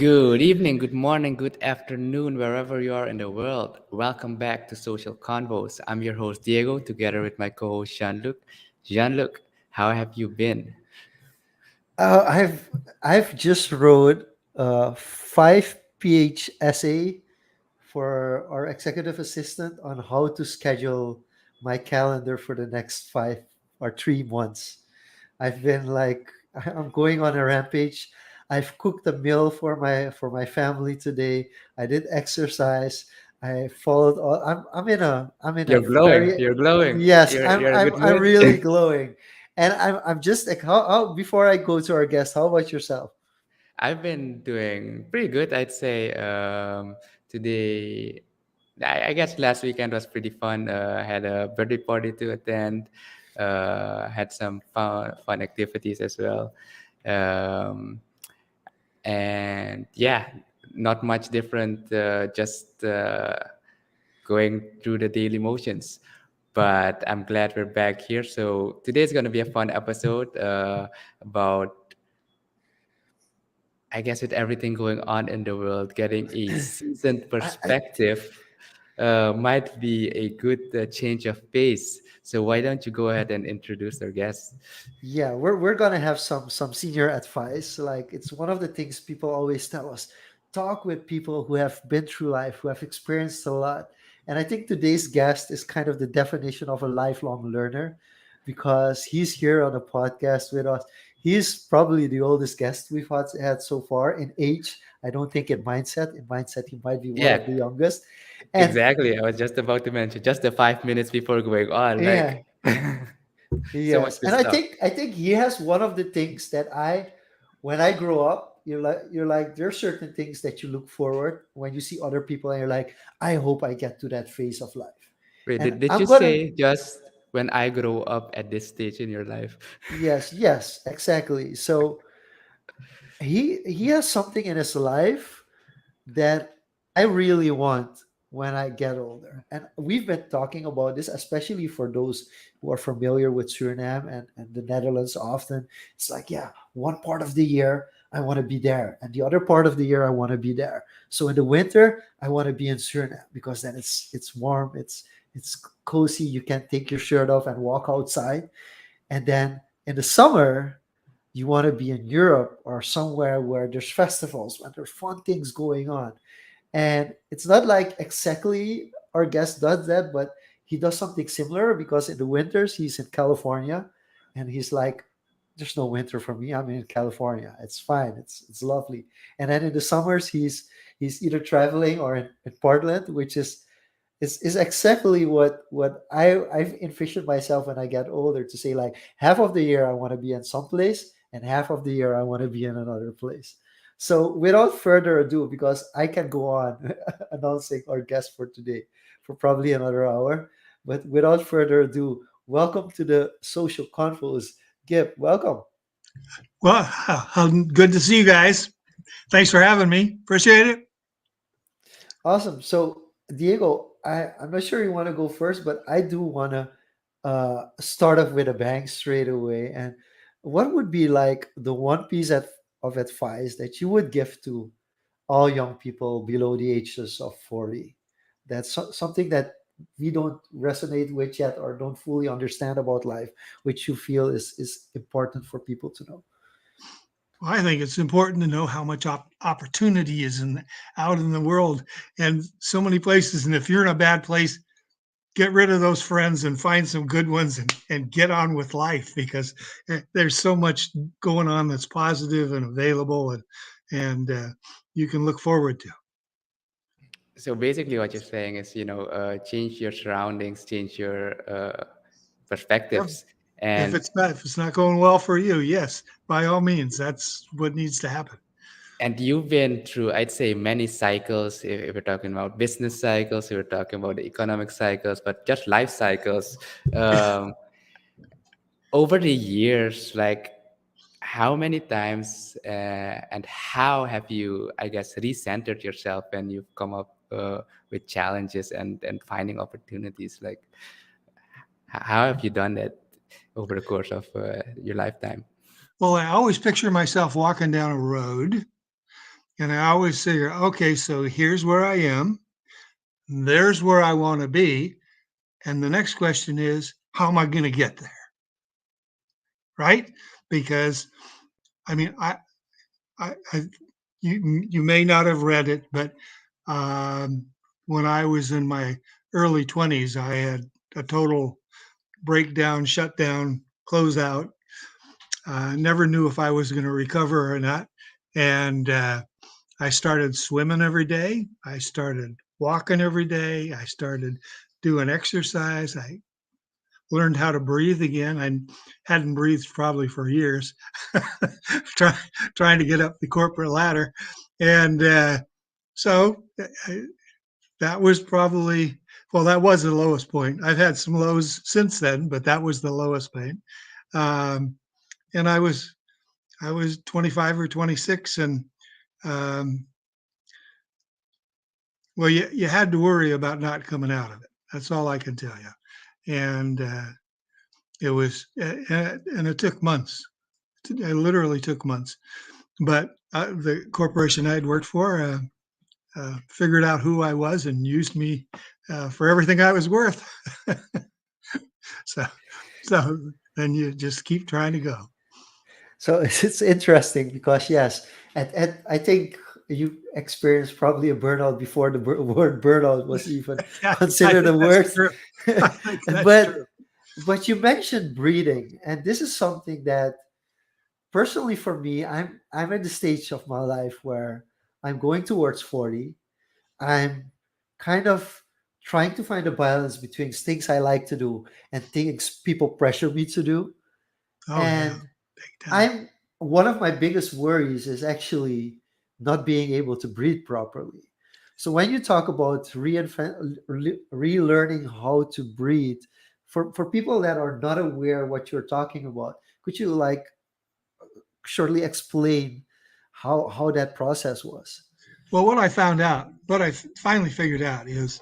Good evening, good morning, good afternoon, wherever you are in the world. Welcome back to Social Convos. I'm your host Diego, together with my co-host Jean-Luc. Jean-Luc, how have you been? Uh, I've I've just wrote a 5 page essay for our executive assistant on how to schedule my calendar for the next 5 or 3 months. I've been like I'm going on a rampage. I've cooked a meal for my family today. I did exercise. I followed all. I'm in a You're glowing. very You're glowing. yes. You're I'm you're in a I'm good I'm mood. really glowing, and I'm just like how before I go to our guest. How about yourself? I've been doing pretty good, I'd say. Today, I guess last weekend was pretty fun. Had a birthday party to attend. Had some fun activities as well. Um, and yeah, not much different, just going through the daily motions, but I'm glad we're back here. So today's going to be a fun episode, about, I guess, with everything going on in the world, getting a seasoned I perspective might be a good change of pace. So why don't you go ahead and introduce our guest? Yeah, we're gonna have some senior advice. Like it's one of the things people always tell us. Talk with people who have been through life, who have experienced a lot. And I think today's guest is kind of the definition of a lifelong learner because he's here on the podcast with us. He's probably the oldest guest we've had so far in age. I don't think in mindset. In mindset, he might be one Yeah, of the youngest. And exactly. I was just about to mention, just the 5 minutes before going on, yeah, like so much yes, good and I stuff. think I think he has one of the things that when I grow up, you're like there are certain things that you look forward when you see other people, and you're like, I hope I get to that phase of life, Wait, and did you I'm gonna say just when I grow up at this stage in your life? yes, yes, exactly. So he has something in his life that I really want when I get older. And we've been talking about this, especially for those who are familiar with Suriname and the Netherlands often. It's like, yeah, one part of the year I want to be there, and the other part of the year I want to be there. So in the winter, I want to be in Suriname because then it's warm, it's cozy, you can take your shirt off and walk outside. And then in the summer, you want to be in Europe or somewhere where there's festivals, when there's fun things going on. And it's not like exactly our guest does that, but he does something similar because in the winters he's in California and he's like, there's no winter for me. I'm in California. It's fine. It's lovely. And then in the summers he's either traveling or in Portland, which is exactly what I've envisioned myself when I get older to say like half of the year I want to be in some place and half of the year I want to be in another place. So without further ado, because I can go on announcing our guest for today for probably another hour, but without further ado, welcome to the social confoes. Gib, welcome. Well, good to see you guys. Thanks for having me. Appreciate it. Awesome. So, Diego, I'm not sure you want to go first, but I do want to start off with a bang straight away. And what would be like the one piece of advice that you would give to all young people below the ages of 40? That's something that we don't resonate with yet or don't fully understand about life, which you feel is important for people to know. Well, I think it's important to know how much opportunity is out in the world and so many places. And if you're in a bad place, get rid of those friends and find some good ones and get on with life because there's so much going on that's positive and available and you can look forward to. So basically, what you're saying is, change your surroundings, change your Yeah. perspectives, and If it's not going well for you, yes, by all means, that's what needs to happen. you've been through, I'd say, many cycles. If we're talking about business cycles, if we're talking about the economic cycles, but just life cycles. Um, Over the years, like, how many times and how have you, I guess, recentered yourself when you've come up with challenges and finding opportunities? Like, how have you done that over the course of your lifetime? Well, I always picture myself walking down a road And I always figure, okay, so here's where I am. There's where I want to be. And the next question is, how am I going to get there? Right? Because I mean, I you may not have read it, but um, when I was in my early 20s, I had a total breakdown, shutdown, closeout. Never knew if I was going to recover or not. And I started swimming every day. I started walking every day. I started doing exercise. I learned how to breathe again. I hadn't breathed probably for years, Try, trying to get up the corporate ladder. And so that was probably, well, that was the lowest point. I've had some lows since then, but that was the lowest point. Um, and I was 25 or 26, and um, well, you had to worry about not coming out of it. That's all I can tell you. And it was, and it took months. It literally took months. But the corporation I had worked for figured out who I was and used me for everything I was worth. so, so then you just keep trying to go. So it's interesting because yes, I think you experienced probably a burnout before the word burnout was even Yeah, I considered a think word. that's true. I think that's but true. but you mentioned breathing, and this is something that personally for me, I'm at the stage of my life where I'm going towards 40. I'm kind of trying to find a balance between things I like to do and things people pressure me to do. Oh yeah, And big time. I'm one of my biggest worries is actually not being able to breathe properly. So when you talk about relearning how to breathe, for people that are not aware what you're talking about, could you like shortly explain how that process was? Well, what I found out, what I finally figured out is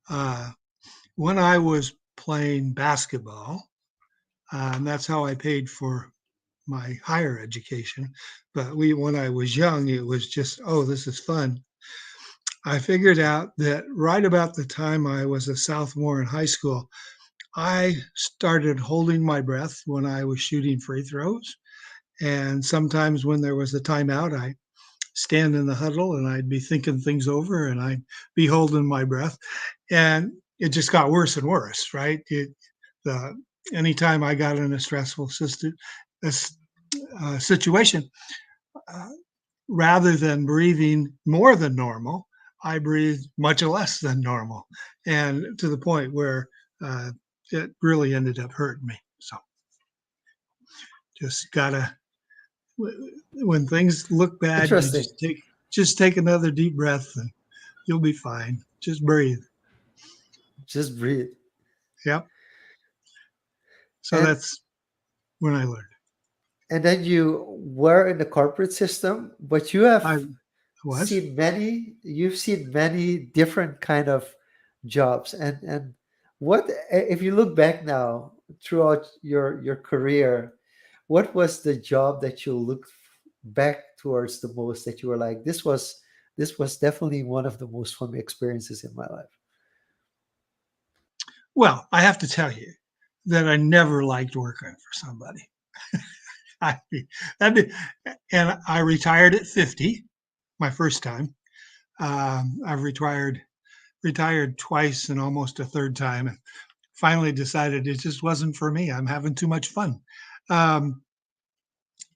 uh, when I was playing basketball, and that's how I paid for my higher education. But when I was young, it was just, oh, this is fun. I figured out that right about the time I was a sophomore in high school, I started holding my breath when I was shooting free throws. And sometimes when there was a timeout, I stand in the huddle and I'd be thinking things over and I'd be holding my breath. And it just got worse and worse, right? The anytime I got in a stressful situation, uh, rather than breathing more than normal, I breathed much less than normal, and to the point where uh, it really ended up hurting me. So just gotta, when things look bad, you Interesting. just take another deep breath and you'll be fine. Just breathe. Just breathe. Yep. So And that's when I learned. and then you were in the corporate system, but you have I was. you've seen many different kind of jobs. And what if you look back now throughout your career, what was the job that you look back towards the most that you were like, this was definitely one of the most fun experiences in my life? Well, I have to tell you that I never liked working for somebody. I, that'd be, and I retired at 50, my first time. I've retired twice and almost a third time, and finally decided it just wasn't for me. I'm having too much fun. Um,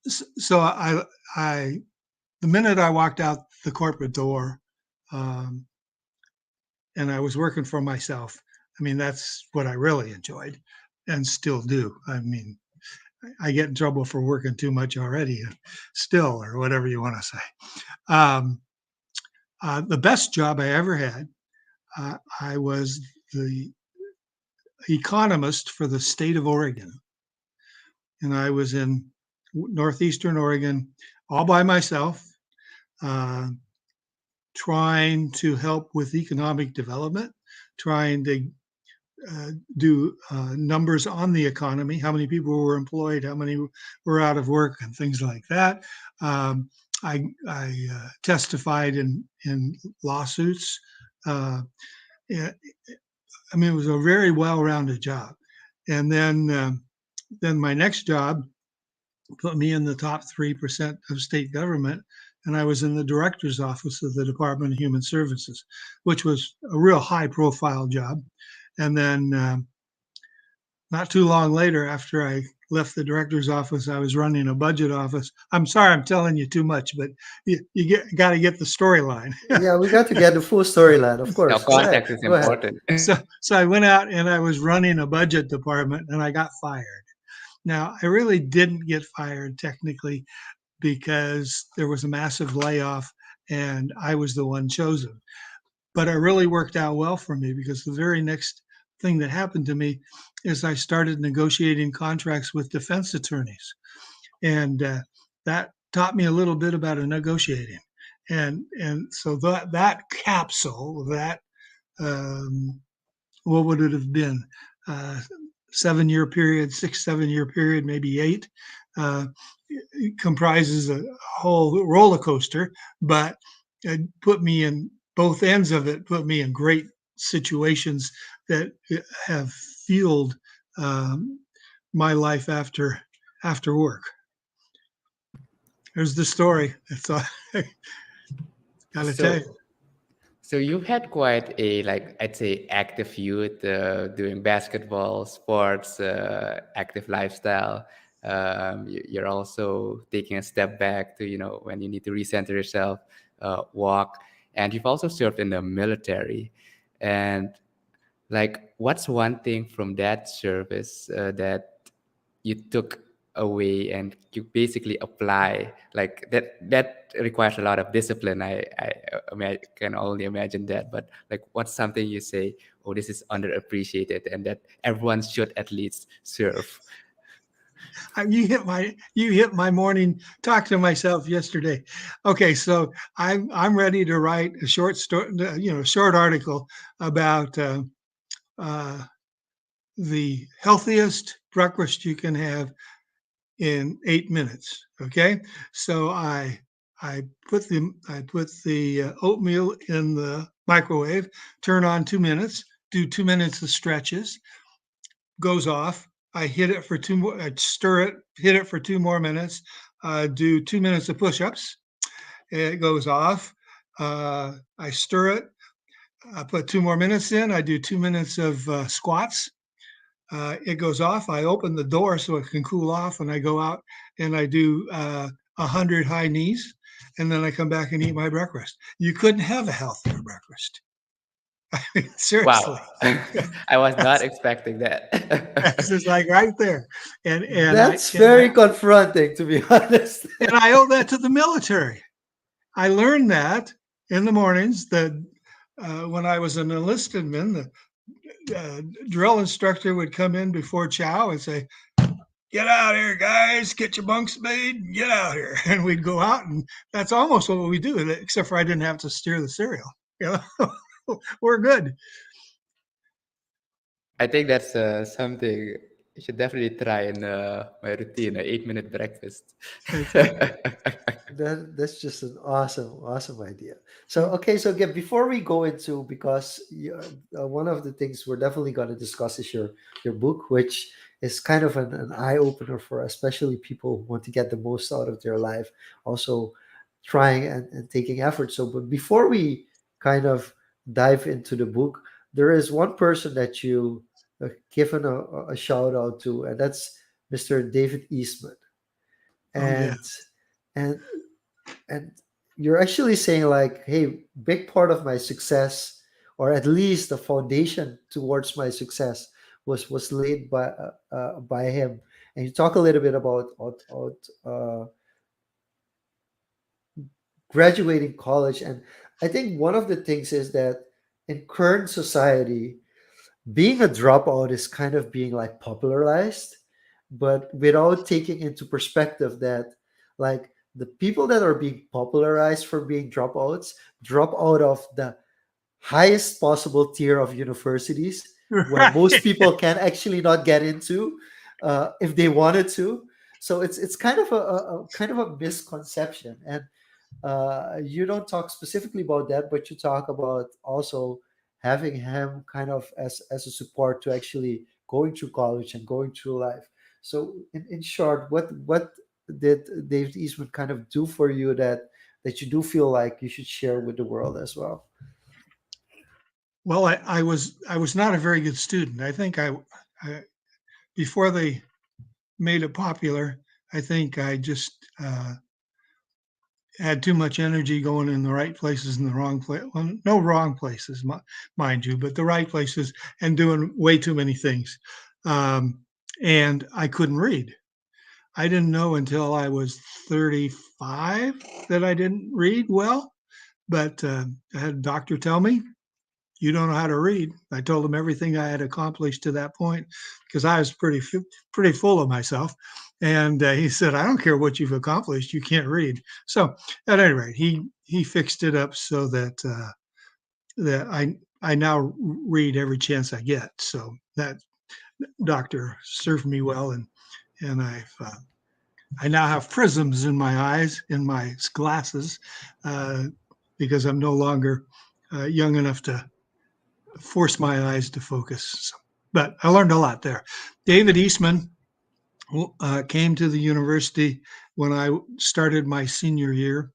so I, the minute I walked out the corporate door, um, and I was working for myself, I mean, that's what I really enjoyed and still do. I mean, I get in trouble for working too much already, still, or whatever you want to say. Um, the best job I ever had, I was the economist for the state of Oregon. And I was in northeastern Oregon all by myself, uh, trying to help with economic development, trying to do numbers on the economy, how many people were employed, how many were out of work, and things like that. Um, I testified in lawsuits. Uh, yeah, I mean, it was a very well-rounded job. And then my next job put me in the top 3% of state government, and I was in the director's office of the Department of Human Services, which was a real high-profile job. And then not too long later, after I left the director's office, I was running a budget office. I'm sorry, I'm telling you too much, but you got to get the storyline. Yeah, we got to get the full storyline, of Now, course. Go ahead. context is Go ahead. important. So I went out and I was running a budget department, and I got fired. Now, I really didn't get fired technically because there was a massive layoff and I was the one chosen. But it really worked out well for me because the very next thing that happened to me is I started negotiating contracts with defense attorneys. And that taught me a little bit about negotiating. And so that capsule, that what would it have been? 7-year period, 6, 7 year period, maybe 8, comprises a whole roller coaster, but it put me in both ends of it, put me in great situations that have fueled my life after work. There's the story. That's all I gotta tell So, you. so you had quite a, like, I'd say, active youth, doing basketball, sports, active lifestyle. You're also taking a step back to, when you need to recenter yourself, walk, and you've also served in the military. And like, what's one thing from that service that you took away and you basically apply, like that requires a lot of discipline. I mean, I can only imagine that, but like, what's something you say, oh, this is underappreciated and that everyone should at least serve? You hit my morning talk to myself yesterday. Okay, so I'm ready to write a short story, short article about the healthiest breakfast you can have in 8 minutes. Okay, so I put the oatmeal in the microwave, turn on 2 minutes, do 2 minutes of stretches, goes off. I hit it for two more. I stir it, hit it for 2 more minutes. Do 2 minutes of push-ups. It goes off. I stir it. I put 2 more minutes in. I do 2 minutes of squats. It goes off. I open the door so it can cool off, and I go out and I do 100 high knees, and then I come back and eat my breakfast. You couldn't have a healthier breakfast. I mean, seriously. Wow. I was not expecting that. This is like right there, and That's very confronting, to be honest. and I owe that to the military. I learned that in the mornings that when I was an enlisted man, the drill instructor would come in before chow and say, "Get out here, guys! Get your bunks made. Get out here!" And we'd go out, and that's almost what we do, except for I didn't have to steer the cereal. We're good. I think that's something you should definitely try in my routine, an 8-minute breakfast. That's just an awesome idea. So okay, so again, before we go into, because one of the things we're definitely going to discuss is your book, which is kind of an eye opener for especially people who want to get the most out of their life, also trying and taking effort. So, but before we kind of dive into the book, there is one person that you given a shout out to, and that's Mr. David Eastman. Oh, yeah. And and you're actually saying like, hey, big part of my success, or at least the foundation towards my success, was laid by him. And you talk a little bit about uh, graduating college, and I think one of the things is that in current society, being a dropout is kind of being like popularized, but without taking into perspective that like the people that are being popularized for being dropouts drop out of the highest possible tier of universities where most people can actually not get into if they wanted to. So it's kind of a kind of a misconception. And You don't talk specifically about that, but you talk about also having him kind of as a support to actually going through college and going through life. So in short, what did David Eastman kind of do for you that you do feel like you should share with the world as well? Well, I was not a very good student. I think I before they made it popular, I think I just had too much energy going in the right places and the wrong place. Well, no wrong places, mind you, but the right places, and doing way too many things. Um, and I couldn't read. I didn't know until I was 35 that I didn't read well, but I had a doctor tell me, "You don't know how to read." I told him everything I had accomplished to that point because I was pretty full of myself. And he said, "I don't care what you've accomplished, you can't read." So at any rate, he fixed it up so that that I now read every chance I get. So that doctor served me well, and I now have prisms in my eyes, in my glasses, uh, because I'm no longer young enough to force my eyes to focus. So, but I learned a lot there. David Eastman came to the university when I started my senior year,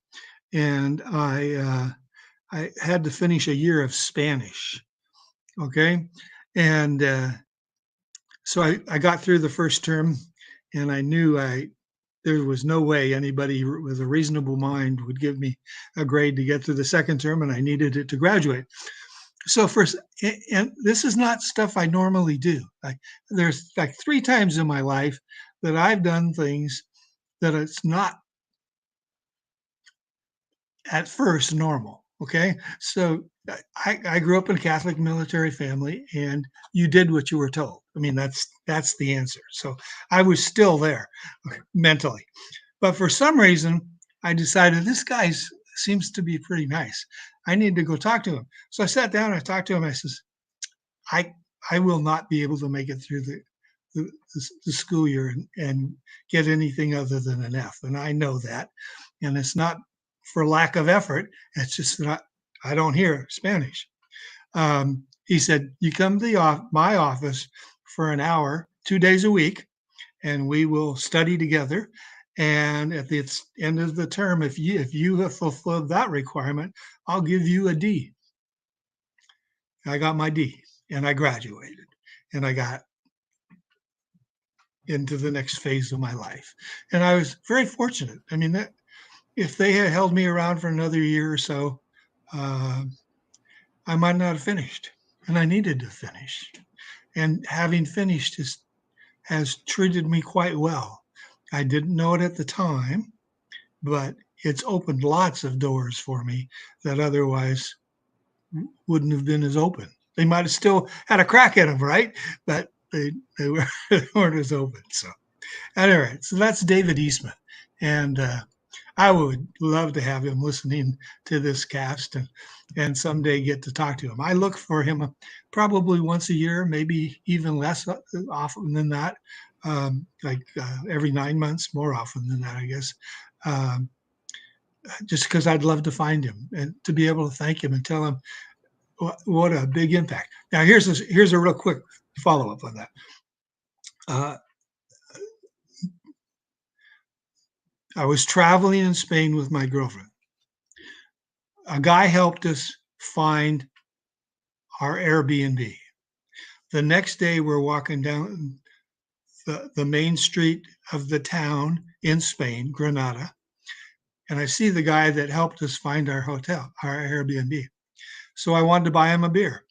and I had to finish a year of Spanish. Okay, and so I got through the first term, and I knew there was no way anybody with a reasonable mind would give me a grade to get through the second term, and I needed it to graduate. So first, and this is not stuff I normally do. There's like 3 times in my life that I've done things that it's not at first normal. Okay, so I grew up in a Catholic military family, and you did what you were told. I mean, that's the answer. So I was still there mentally, but for some reason, I decided this guy seems to be pretty nice. I need to go talk to him. So I sat down and I talked to him. I says, I I will not be able to make it through the school year and get anything other than an F, and I know that. And it's not for lack of effort. It's just that I don't hear Spanish. He said, "You come to my office for an hour, 2 days a week, and we will study together. And at the end of the term, if you have fulfilled that requirement, I'll give you a D." I got my D, and I graduated, and I got into the next phase of my life. And I was very fortunate. I mean, that if they had held me around for another year or so, uh, I might not have finished, and I needed to finish. And having finished has treated me quite well. I didn't know it at the time, but it's opened lots of doors for me that otherwise wouldn't have been as open. They might have still had a crack at them, right? But they were they weren't as open. So at any rate, so that's David Eastman, and I would love to have him listening to this cast and someday get to talk to him. I look for him probably once a year, maybe even less often than that, like every 9 months, more often than that, I guess. Um, just because I'd love to find him and to be able to thank him and tell him what a big impact. Now, here's a real quick follow up on that. Uh, I was traveling in Spain with my girlfriend. A guy helped us find our Airbnb. The next day, we're walking down the main street of the town in Spain, Granada, and I see the guy that helped us find our hotel, our Airbnb. So I wanted to buy him a beer.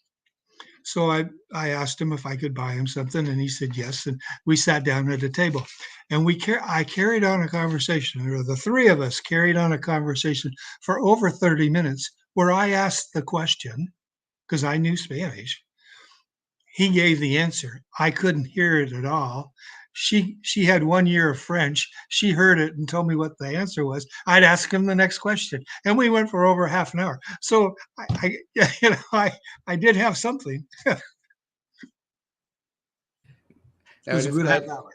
So I asked him if I could buy him something, and he said yes. And we sat down at a table, and I carried on a conversation, or the three of us carried on a conversation for over 30 minutes, where I asked the question because I knew Spanish. He gave the answer. I couldn't hear it at all. She had 1 year of French. She heard it and told me what the answer was. I'd ask him the next question, and we went for over half an hour. So I you know, I did have something. It No, was a that's good half quite hour.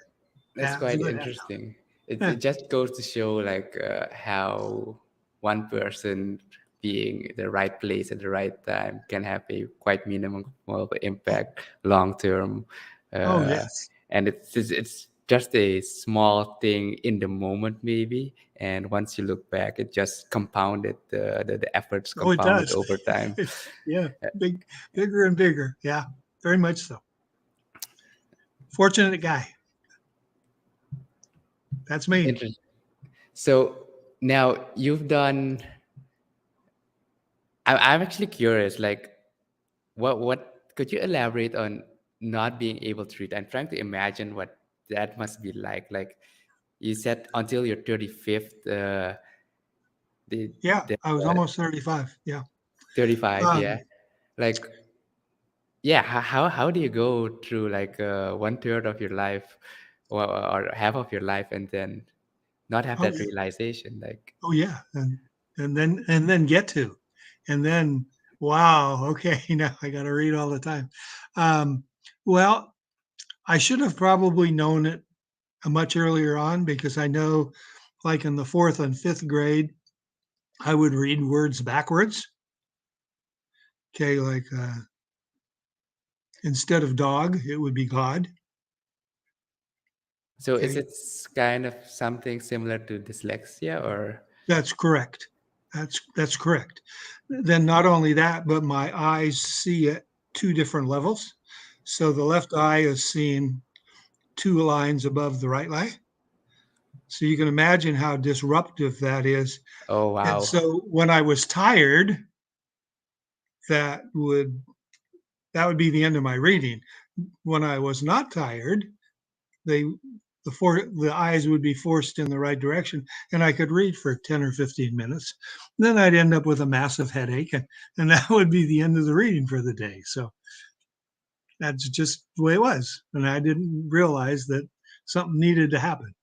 that's Yeah, it was a quite good half interesting. hour. It just goes to show like how one person being the right place at the right time can have a quite minimal impact long term. Oh, Uh, yes. and it's just a small thing in the moment maybe, and once you look back, it just compounded the efforts Oh, it compounded does. over time. Yeah, bigger and bigger. Yeah, very much so. Fortunate guy. That's me. Interesting. So now you've done. I'm actually curious. Like, what could you elaborate on not being able to read? I'm trying to imagine what that must be like. Like you said, until your 35th, the Yeah, the I was almost 35. Yeah. 35, yeah. Um, Like, yeah, how do you go through like 1/3 of your life, or half of your life, and then not have oh that yeah. realization? Like, Oh yeah. And then get to. And then wow, okay, now I gotta read all the time. Um, well, I should have probably known it much earlier on because I know like in the fourth and fifth grade, I would read words backwards. Okay, like instead of dog, it would be God. so is Okay, it kind of something similar to dyslexia, or? that's correct. That's correct. Then not only that, but my eyes see at two different levels. So the left eye is seeing two lines above the right eye. So you can imagine how disruptive that is. Oh And wow. so when I was tired, that would that would be the end of my reading. When I was not tired, they the eyes would be forced in the right direction and I could read for 10 or 15 minutes. Then I'd end up with a massive headache and that would be the end of the reading for the day. So that's just the way it was. And I didn't realize that something needed to happen.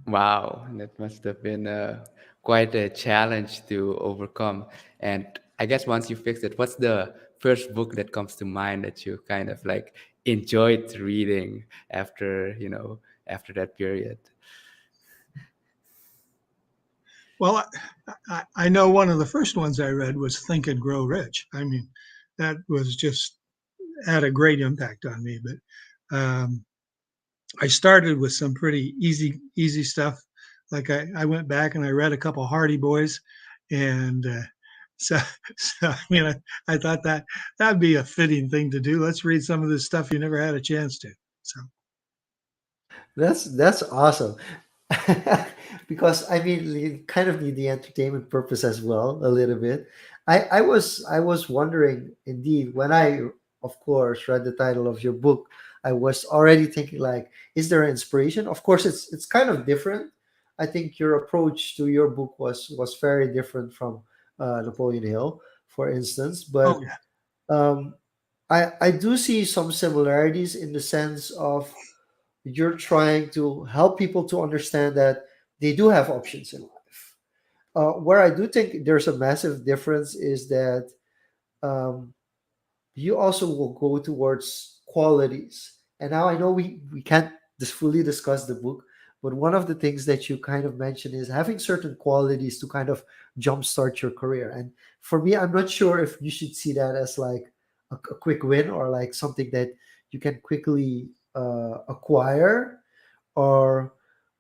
Wow, that must have been quite a challenge to overcome. And I guess once you fix it, what's the first book that comes to mind that you kind of like enjoyed reading after, after that period? Well, I know one of the first ones I read was Think and Grow Rich. I mean, that was just had a great impact on me. But I started with some pretty easy stuff. Like I went back and I read a couple Hardy Boys, and so so I mean I thought that that'd be a fitting thing to do. Let's read some of this stuff you never had a chance to. So That's awesome. Because I mean, you kind of need the entertainment purpose as well, a little bit. I was wondering indeed when I, of course, read the title of your book. I was already thinking like, is there an inspiration? Of course, it's kind of different. I think your approach to your book was very different from Napoleon Hill, for instance. oh But yeah, um, I do see some similarities in the sense of you're trying to help people to understand that they do have options in life. Where I do think there's a massive difference is that um, you also will go towards qualities. And now I know we can't just fully discuss the book, but one of the things that you kind of mentioned is having certain qualities to kind of jumpstart your career. And for me, I'm not sure if you should see that as like a quick win or like something that you can quickly acquire, or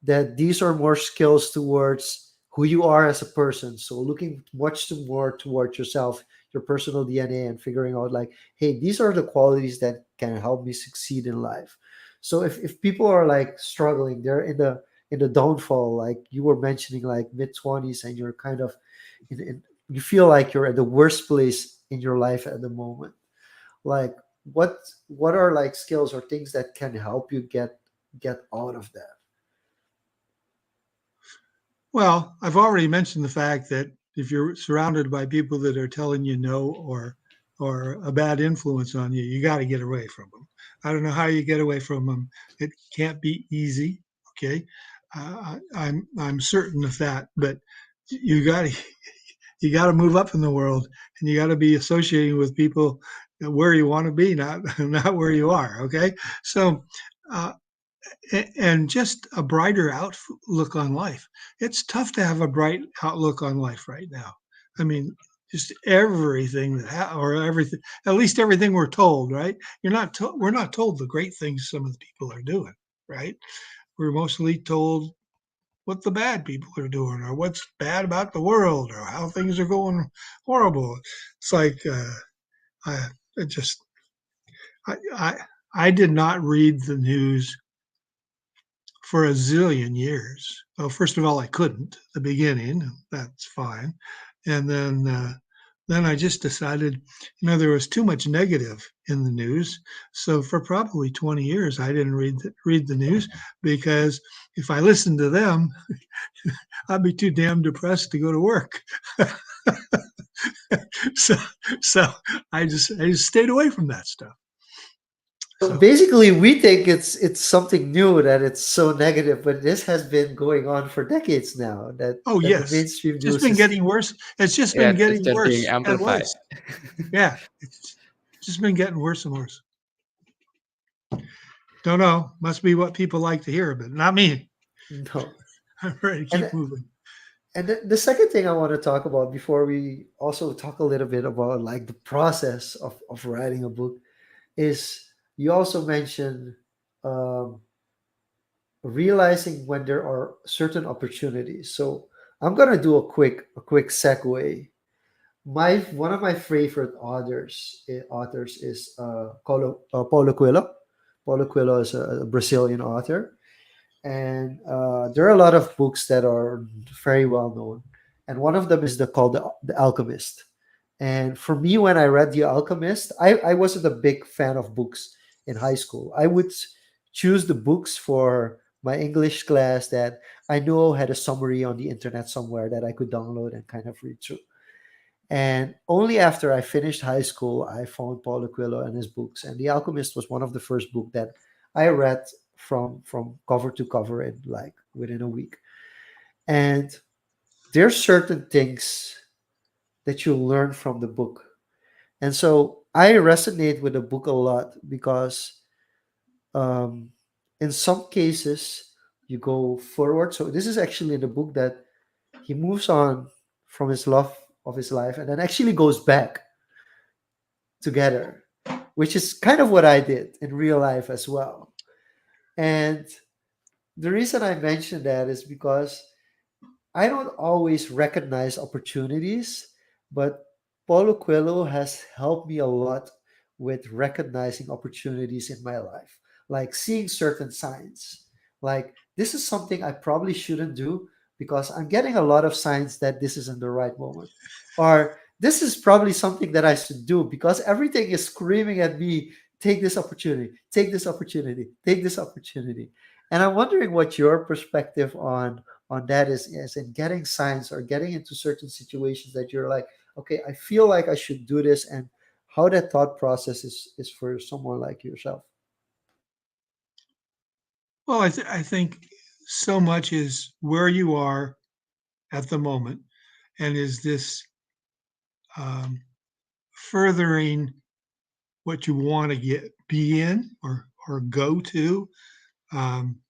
that these are more skills towards who you are as a person. So looking much more towards yourself, your personal DNA, and figuring out like, hey, these are the qualities that can help me succeed in life. So if people are like struggling, they're in the downfall, like you were mentioning, like mid 20s, and you're kind of you feel like you're at the worst place in your life at the moment. Like what what are like skills or things that can help you get out of that? well, I've already mentioned the fact that if you're surrounded by people that are telling you no or a bad influence on you, you got to get away from them. I don't know how you get away from them. It can't be easy. Okay, I'm certain of that. But you got to you got to move up in the world, and you got to be associating with people where you want to be, not not where you are. Okay, so uh, and just a brighter outlook on life. It's tough to have a bright outlook on life right now. I mean, just everything or everything, at least everything we're told, right? We're not told the great things some of the people are doing, right? We're mostly told what the bad people are doing or what's bad about the world or how things are going horrible. It's like, I it just, I, I, I did not read the news for a zillion years. Well, first of all, I couldn't at the beginning. That's fine. And then I just decided, there was too much negative in the news. So for probably 20 years, I didn't read the news because if I listened to them, I'd be too damn depressed to go to work. so so I just stayed away from that stuff. So So basically, we think it's something new that it's so negative, but this has been going on for decades now. oh That the yes, mainstream just news been is. getting worse. It's just Yeah, been it's getting just being worse and amplified. worse. Yeah, it's just been getting worse and worse. Don't know. Must be what people like to hear, but not me. No. I'm ready to And keep moving. the second thing I want to talk about before we also talk a little bit about like the process of writing a book is you also mentioned um, realizing when there are certain opportunities. So I'm gonna do a quick segue. My one of my favorite authors is Paulo Coelho. Paulo Coelho is a Brazilian author, and there are a lot of books that are very well known. And one of them is called the Alchemist. And for me, when I read The Alchemist, I wasn't a big fan of books in high school. I would choose the books for my English class that I know had a summary on the internet somewhere that I could download and kind of read through. And only after I finished high school, I found Paulo Coelho and his books. And The Alchemist was one of the first book that I read from cover to cover in like within a week. And there's certain things that you learn from the book. And so I resonate with the book a lot because um, in some cases you go forward. So this is actually in the book that he moves on from his love of his life and then actually goes back together, which is kind of what I did in real life as well. And the reason I mention that is because I don't always recognize opportunities, but Paulo Coelho has helped me a lot with recognizing opportunities in my life, like seeing certain signs. Like, this is something I probably shouldn't do because I'm getting a lot of signs that this isn't the right moment. Or this is probably something that I should do because everything is screaming at me, take this opportunity, take this opportunity, take this opportunity. And I'm wondering what your perspective on that is in getting signs or getting into certain situations that you're like, okay, I feel like I should do this, and how that thought process is for someone like yourself. Well, I think so much is where you are at the moment, and is this um, furthering what you want to be in or go to. Um,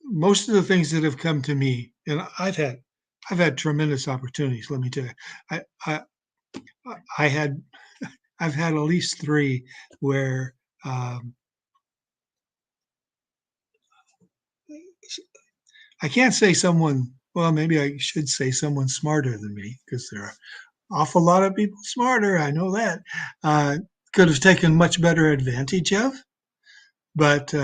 Most of the things that have come to me, and I've had tremendous opportunities. Let me tell you, I I, I had I've had at least three where um, I can't say someone. Well, maybe I should say someone smarter than me because there are awful lot of people smarter. I know that uh, could have taken much better advantage of, but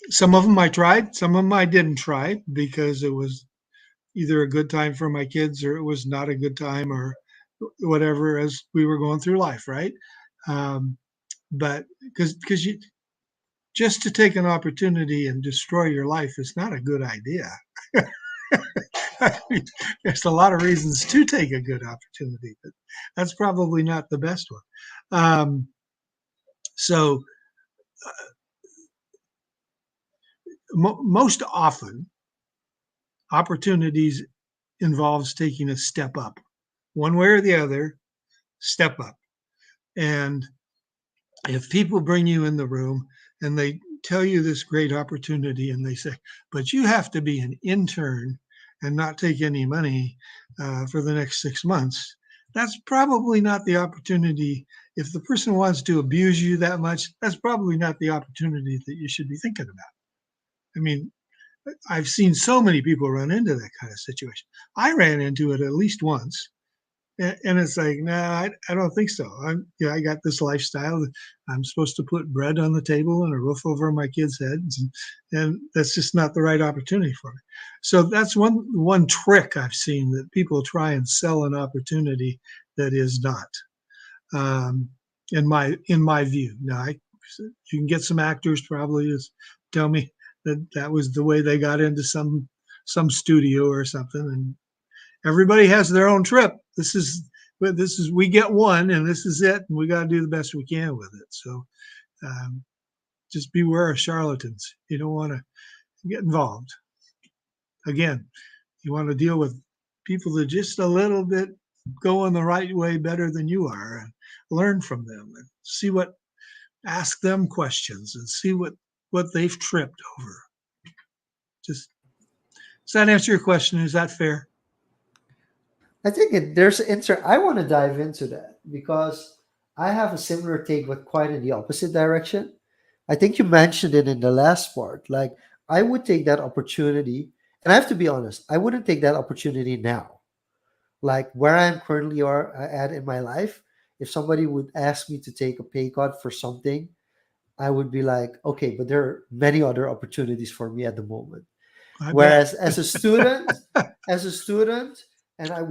some of them I tried, some of them I didn't try because it was either a good time for my kids or it was not a good time or whatever as we were going through life, right? Um, but because you just to take an opportunity and destroy your life is not a good idea. I mean, there's a lot of reasons to take a good opportunity, but that's probably not the best one. So most often, opportunities involves taking a step up, one way or the other. Step up, and if people bring you in the room and tell you this great opportunity, and they say, but you have to be an intern and not take any money for the next 6 months. That's probably not the opportunity. If the person wants to abuse you that much, that's probably not the opportunity that you should be thinking about. I mean, I've seen so many people run into that kind of situation. I ran into it at least once. And it's like, nah, I don't think so. I got this lifestyle. I'm supposed to put bread on the table and a roof over my kids' heads, and that's just not the right opportunity for me. So that's one trick I've seen, that people try and sell an opportunity that is not, in my view. Now, you can get some actors probably tell me that was the way they got into some studio or something, and everybody has their own trip. This is we get one, and this is it, and we got to do the best we can with it. So just beware of charlatans. You don't want to get involved. Again, you want to deal with people that just a little bit going the right way better than you are, and learn from them and ask them questions and see what they've tripped over. Just Does that answer your question? Is that fair? I think there's an answer. I want to dive into that because I have a similar take, but quite in the opposite direction. I think you mentioned it in the last part. Like, I would take that opportunity, and I have to be honest, I wouldn't take that opportunity now. Like where I'm currently at in my life, if somebody would ask me to take a pay cut for something, I would be like, okay, but there are many other opportunities for me at the moment. I bet. Whereas as a student, and I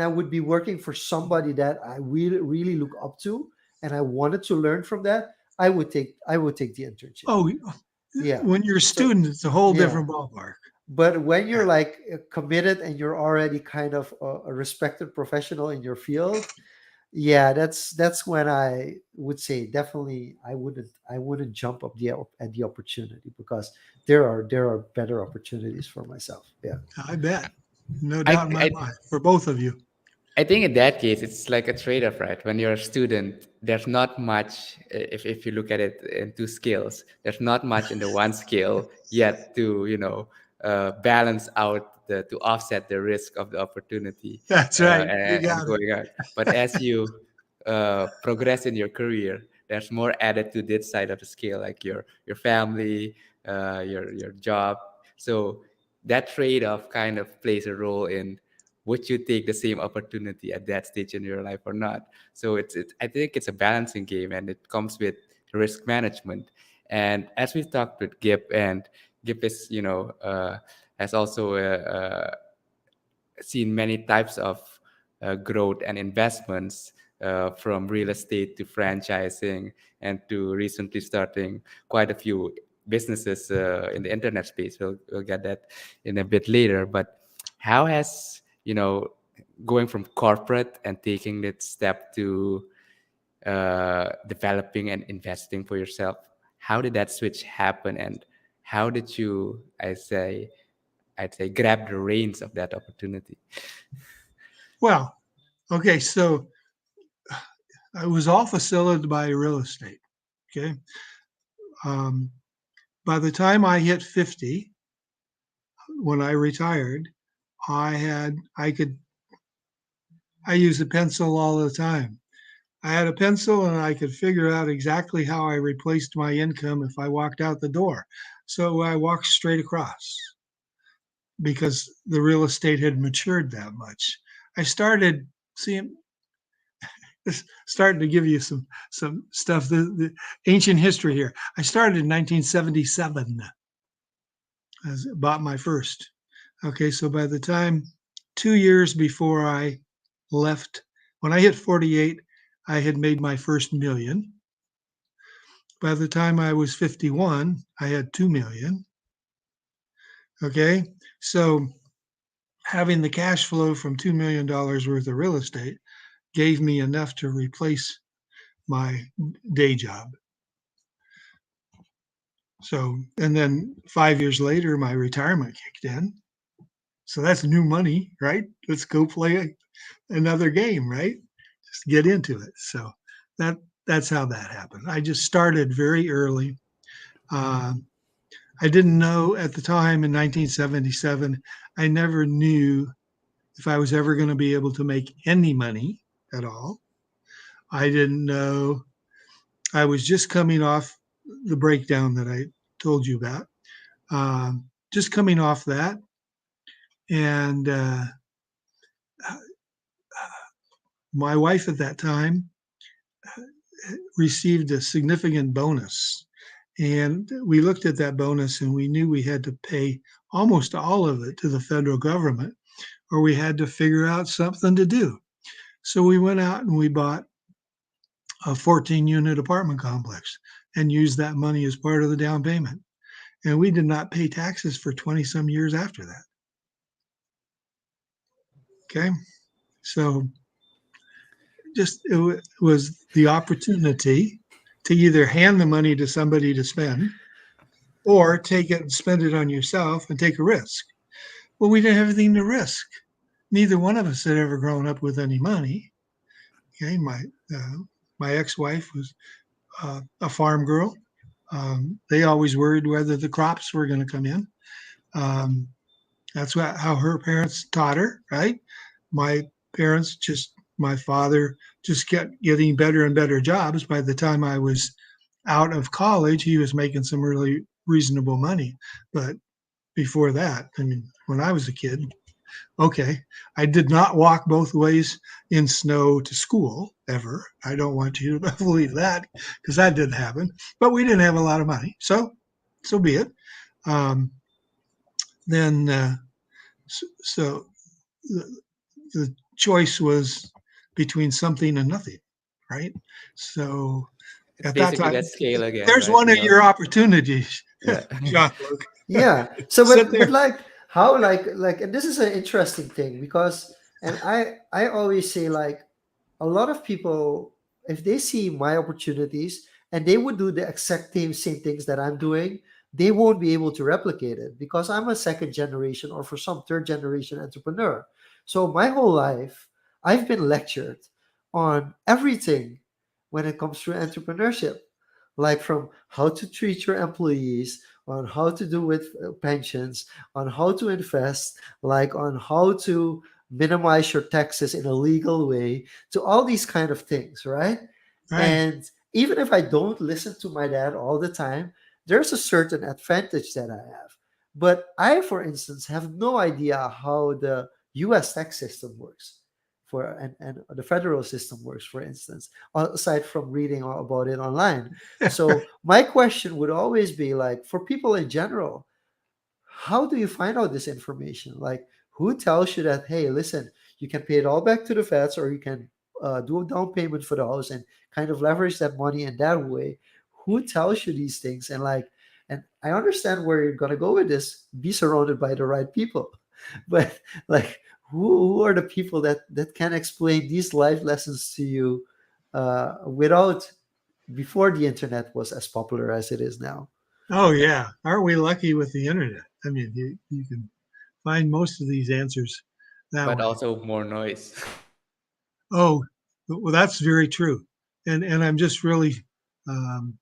would be working for somebody that I really, really look up to, and I wanted to learn from that. I would take the internship. Oh, Yeah. when you're a So student, it's a whole yeah. different ballpark. But when Yeah. you're like committed and you're already kind of a respected professional in your field, yeah, that's when I would say definitely I wouldn't jump up at the opportunity because there are better opportunities for myself. Yeah. I bet. No I, doubt in my I mind for both of you. I think in that case, it's like a trade-off, right? When you're a student, there's not much, if you look at it in two scales, there's not much in the one scale yet to, balance out to offset the risk of the opportunity That's right. You and got it. going out. But as you progress in your career, there's more added to this side of the scale, like your family, your job. So that trade-off kind of plays a role in would you take the same opportunity at that stage in your life or not. So it's I think it's a balancing game, and it comes with risk management. And as we've talked with Gip, and Gip is has also seen many types of growth and investments, from real estate to franchising, and to recently starting quite a few businesses in the internet space. We'll get that in a bit later. But how has, going from corporate and taking that step to developing and investing for yourself, how did that switch happen? And how did you, I'd say, grab the reins of that opportunity? Well, okay. So I was all facilitated by real estate. Okay. Um, by the time I hit 50, when I retired, I use a pencil all the time. I had a pencil and I could figure out exactly how I replaced my income if I walked out the door. So I walked straight across because the real estate had matured that much. I started seeing, starting to give you some stuff, the ancient history here. I started in 1977. I bought my first. Okay, so by the time 2 years before I left, when I hit 48, I had made my first million. By the time I was 51, I had 2 million. Okay, so having the cash flow from $2 million worth of real estate gave me enough to replace my day job. So, and then 5 years later, my retirement kicked in. So that's new money, right? Let's go play another game, right? Just get into it. So that that's how that happened. I just started very early. Uh, I didn't know at the time in 1977, I never knew if I was ever going to be able to make any money at all. I didn't know. I was just coming off the breakdown that I told you about, just coming off that. And my wife at that time received a significant bonus. And we looked at that bonus and we knew we had to pay almost all of it to the federal government, or we had to figure out something to do. So we went out and we bought a 14-unit apartment complex and used that money as part of the down payment. And we did not pay taxes for 20 some years after that. Okay. So just it was the opportunity to either hand the money to somebody to spend or take it and spend it on yourself and take a risk. Well, we didn't have anything to risk. Neither one of us had ever grown up with any money. Okay. My ex-wife was a farm girl. They always worried whether the crops were going to come in. That's how her parents taught her, right? My parents my father just kept getting better and better jobs. By the time I was out of college, he was making some really reasonable money. But before that, I mean, when I was a kid, okay, I did not walk both ways in snow to school ever. I don't want you to believe that because that didn't happen. But we didn't have a lot of money, so be it. Um, then so the choice was between something and nothing, right? So It's at that basically time, that scale again, there's right? one of your opportunities, Yeah. Jean-Luc. Yeah. So, Sit but there. like how and this is an interesting thing because, and I always say like a lot of people, if they see my opportunities and they would do the exact same things that I'm doing, they won't be able to replicate it because I'm a second generation or for some third generation entrepreneur. So my whole life I've been lectured on everything when it comes to entrepreneurship, like from how to treat your employees, on how to do with pensions, on how to invest, like on how to minimize your taxes in a legal way, to all these kind of things, right? Right. And even if I don't listen to my dad all the time, there's a certain advantage that I have. But I, for instance, have no idea how the US tax system works and the federal system works, for instance, aside from reading all about it online. So my question would always be like, for people in general, how do you find out this information? Like, who tells you that, hey, listen, you can pay it all back to the feds, or you can do a down payment for the house and kind of leverage that money in that way? Who tells you these things? And like, and I understand where you're gonna go with this. Be surrounded by the right people, but like, who are the people that can explain these life lessons to you without before the internet was as popular as it is now? Oh yeah. Aren't we lucky with the internet? I mean, you can find most of these answers that But way. also more noise. Oh, well, that's very true. And I'm just really um,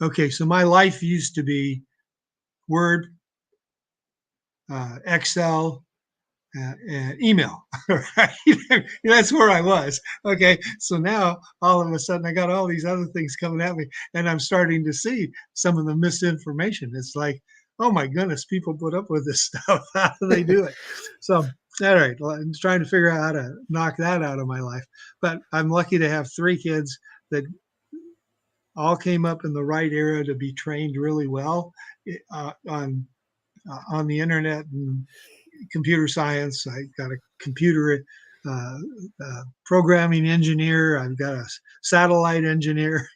okay. So my life used to be Word, Excel, and email. Right? That's where I was. Okay, so now all of a sudden I got all these other things coming at me, and I'm starting to see some of the misinformation. It's like, oh my goodness, people put up with this stuff. How do they do it? So, all right, well, I'm trying to figure out how to knock that out of my life. But I'm lucky to have 3 kids that all came up in the right era to be trained really well on the internet and computer science. I got a computer programming engineer. I've got a satellite engineer.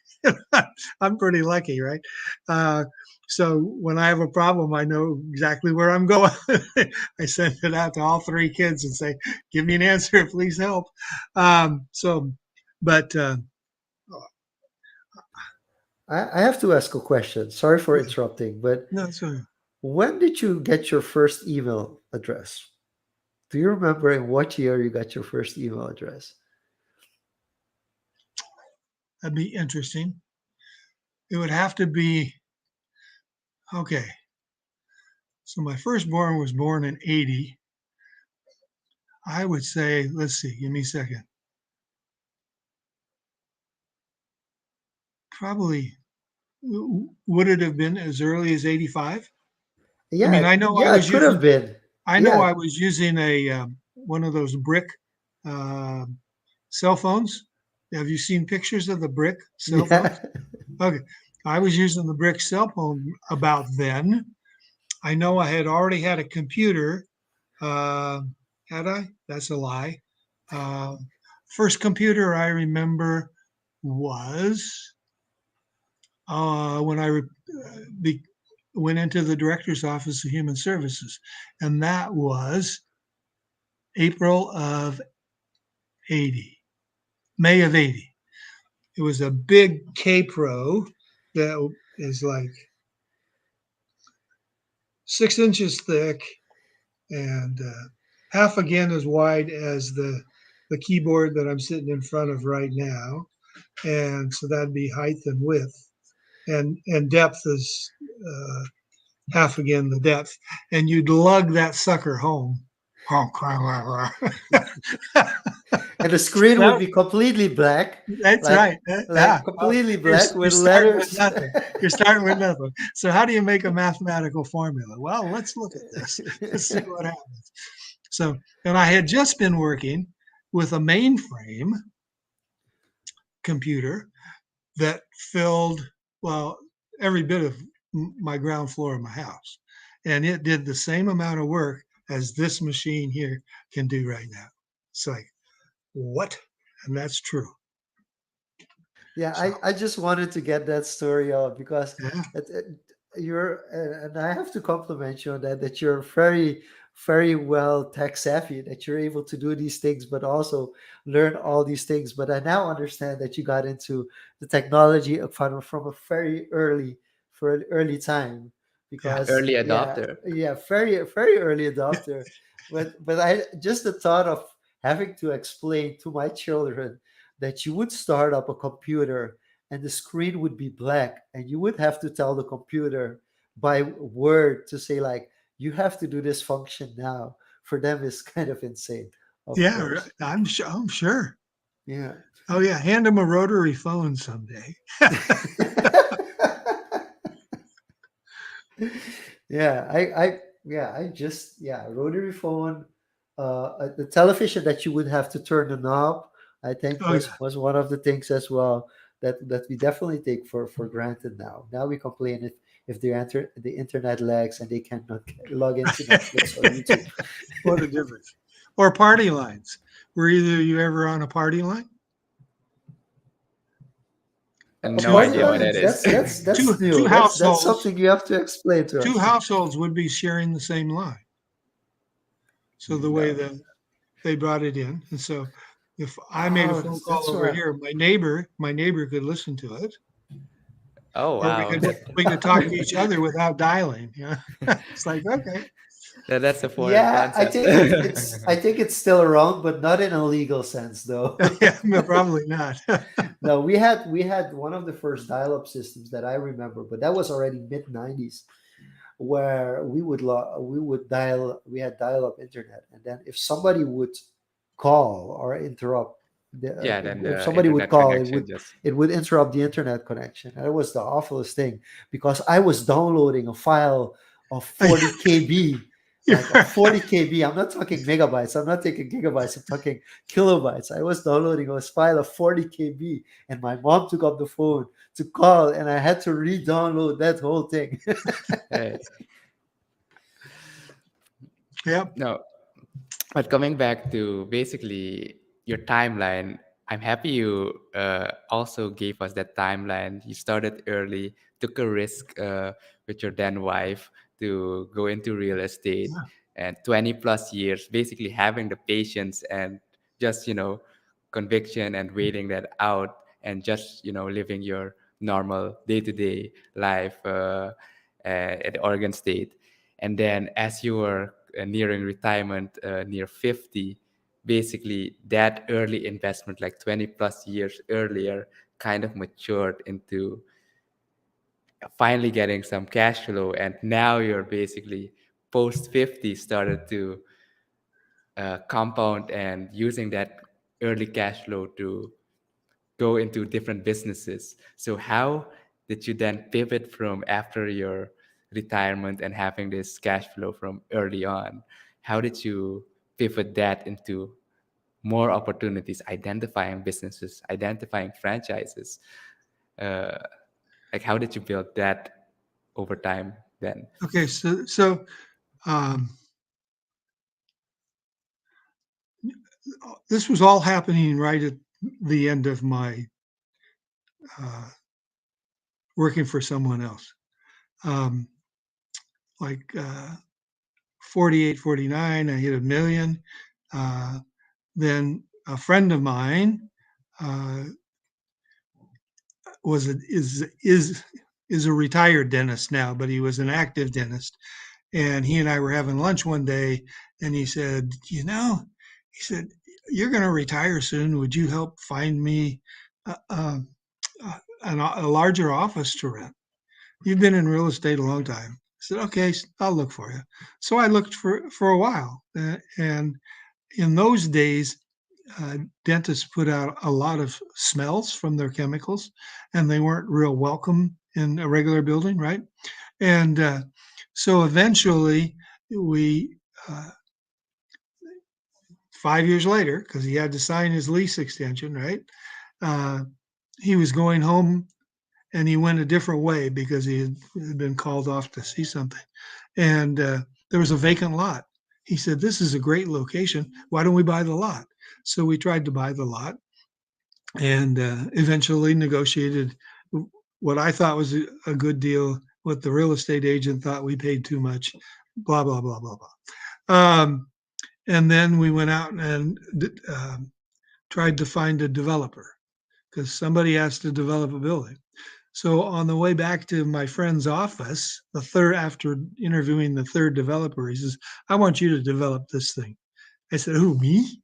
I'm pretty lucky, right? Uh, so when I have a problem, I know exactly where I'm going. I send it out to all 3 kids and say, "Give me an answer, please help." So, but I have to ask a question. Sorry for interrupting, but no, so when did you get your first email address? Do you remember in what year you got your first email address? that'd be interesting. It would have to be Okay. So my firstborn was born in 80. I would say, let's see, give me a second. Probably, would it have been as early as 85? I mean, Yeah, yeah, it could have been. I know Yeah, I was using a one of those brick uh, cell phones. Have you seen pictures of the brick cell yeah. phones? Okay. I was using the brick cell phone about then. I know I had already had a computer. Uh, had I? That's a lie. Uh, First computer I remember was when I be, went into the director's office of human services, and that was April of 80, May of 80. It was a big K Pro that is like 6 inches thick and half again as wide as the keyboard that I'm sitting in front of right now. And so that'd be height and width. And depth is half again the depth. And you'd lug that sucker home. And the screen would That, be completely black, that's like right. Yeah. completely You're, black you're with starting with letters. nothing. You're starting with nothing. So how do you make a mathematical formula? Well, let's look at this. Let's see what happens. So, and I had just been working with a mainframe computer that filled, well, every bit of my ground floor of my house. And it did the same amount of work as this machine here can do right now. It's like, what? And that's true. Yeah, So, I just wanted to get that story out because yeah. you're, and I have to compliment you on that, that you're very, very well tech savvy, that you're able to do these things, but also learn all these things. But I now understand that you got into the technology from a very early, for an early time, Yeah. because Early yeah, adopter. yeah, very, very early adopter. But I just the thought of having to explain to my children that you would start up a computer and the screen would be black and you would have to tell the computer by word to say like you have to do this function now, for them is kind of insane, of Yeah. course. I'm sure. I'm sure. Yeah. Oh, yeah. Hand them a rotary phone someday. Yeah, I just, yeah, rotary phone, the television that you would have to turn the knob, I think Oh, yeah. was one of the things as well that we definitely take for granted now. Now we complain if the internet lags and they cannot log into Netflix or YouTube. What a difference. Or party lines. Were either of you ever on a party line? A And no Two party idea what line, that is. two that's two new. That's households something you have to explain to two us. households would be sharing the same line. So the way No. that they brought it in, and so if I made a Oh, phone call that's over right. here, my neighbor could listen to it, Oh or wow, that we could talk to each other without dialing. Yeah, it's like okay, that's a foreign Yeah, I concept. think I think it's still around, but not in a legal sense though. yeah, no, probably not. No, we had one of the first dial-up systems that I remember, but that was already mid 90s, where we had dial-up internet, and then if somebody would call or interrupt Yeah, then if the somebody would internet call, connection just it would interrupt the internet connection. And it was the awfulest thing because I was downloading a file of 40 kb, like of 40 kb. I'm not talking megabytes, I'm not taking gigabytes, I'm talking kilobytes. I was downloading a file of 40 kb, and my mom took up the phone to call, and I had to re-download that whole thing. hey, Yep. no. But coming back to basically your timeline, I'm happy you also gave us that timeline. You started early, took a risk with your then wife to go into real estate, Yeah. and 20 plus years, basically having the patience and just, conviction and waiting that out and just, living your normal day to day life at Oregon State. And then as you were nearing retirement, near 50, basically that early investment, like 20 plus years earlier, kind of matured into finally getting some cash flow, and now you're basically post 50 started to compound and using that early cash flow to go into different businesses. So how did you then pivot from after your retirement and having this cash flow from early on? How did you pivot that into more opportunities, identifying businesses, identifying franchises? Uh, like how did you build that over time then? Okay, so um, this was all happening right at the end of my uh, working for someone else. Um, like 48, 49, I hit $1 million. Uh, then a friend of mine uh, was a, is a retired dentist now, but he was an active dentist. And he and I were having lunch one day, and he said, he said, "You're going to retire soon. Would you help find me a, a, a larger office to rent? You've been in real estate a long time." I said, "Okay, I'll look for you." So I looked for a while, and in those days, dentists put out a lot of smells from their chemicals, and they weren't real welcome in a regular building, right? And so eventually, we, uh, 5 years later, because he had to sign his lease extension, right? Uh, he was going home and he went a different way because he had been called off to see something. And there was a vacant lot. He said, "This is a great location. Why don't we buy the lot?" So we tried to buy the lot and eventually negotiated what I thought was a good deal. What the real estate agent thought we paid too much, blah, blah, blah, blah, blah. And then we went out and tried to find a developer because somebody has to develop a building. So on the way back to my friend's office, the third after interviewing the third developer, he says, "I want you to develop this thing." I said, "Who, me?"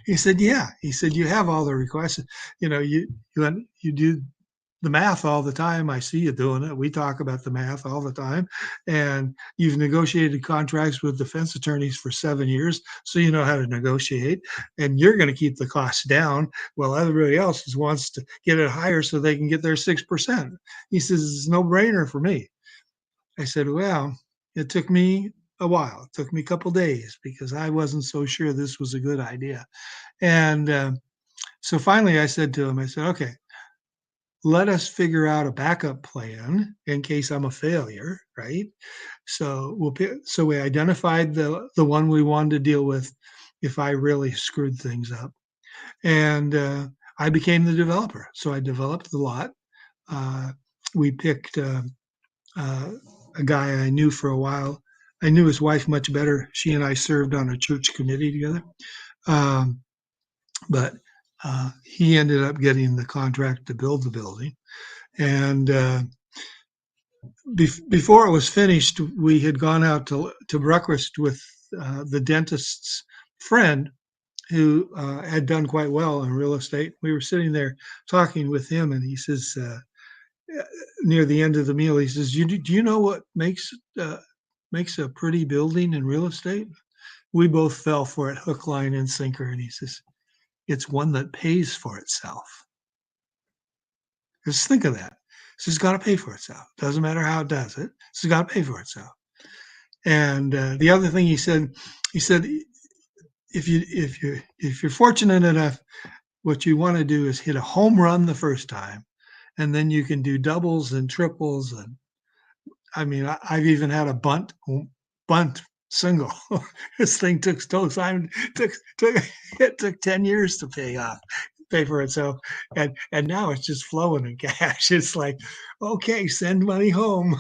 He said, "Yeah." He said, "You have all the requests. You do the math all the time. I see you doing it. We talk about the math all the time. And you've negotiated contracts with defense attorneys for 7 years, so you know how to negotiate. And you're going to keep the costs down while everybody else wants to get it higher so they can get their 6%. He says, "It's no brainer for me." I said, "Well, it took me a while. It took me a couple days because I wasn't so sure this was a good idea." And so finally I said to him, I said, "Okay, let us figure out a backup plan in case I'm a failure, right?" So so we identified the one we wanted to deal with if I really screwed things up, and I became the developer. So I developed the lot. Uh, we picked uh, a guy I knew for a while. I knew his wife much better. She and I served on a church committee together, um, but he ended up getting the contract to build the building. And before it was finished, we had gone out to breakfast with the dentist's friend who had done quite well in real estate. We were sitting there talking with him, and he says, near the end of the meal, he says, Do you know what makes a pretty building in real estate?" We both fell for it, hook, line, and sinker. And he says, "It's one that pays for itself." Just think of that. It's got to pay for itself. Doesn't matter how it does it. It's got to pay for itself. And the other thing he said, if you're fortunate enough, what you want to do is hit a home run the first time, and then you can do doubles and triples. And I mean, I've even had a bunt single. This thing took so time. It took 10 years to pay for itself, and now it's just flowing in cash. It's like, okay, send money home.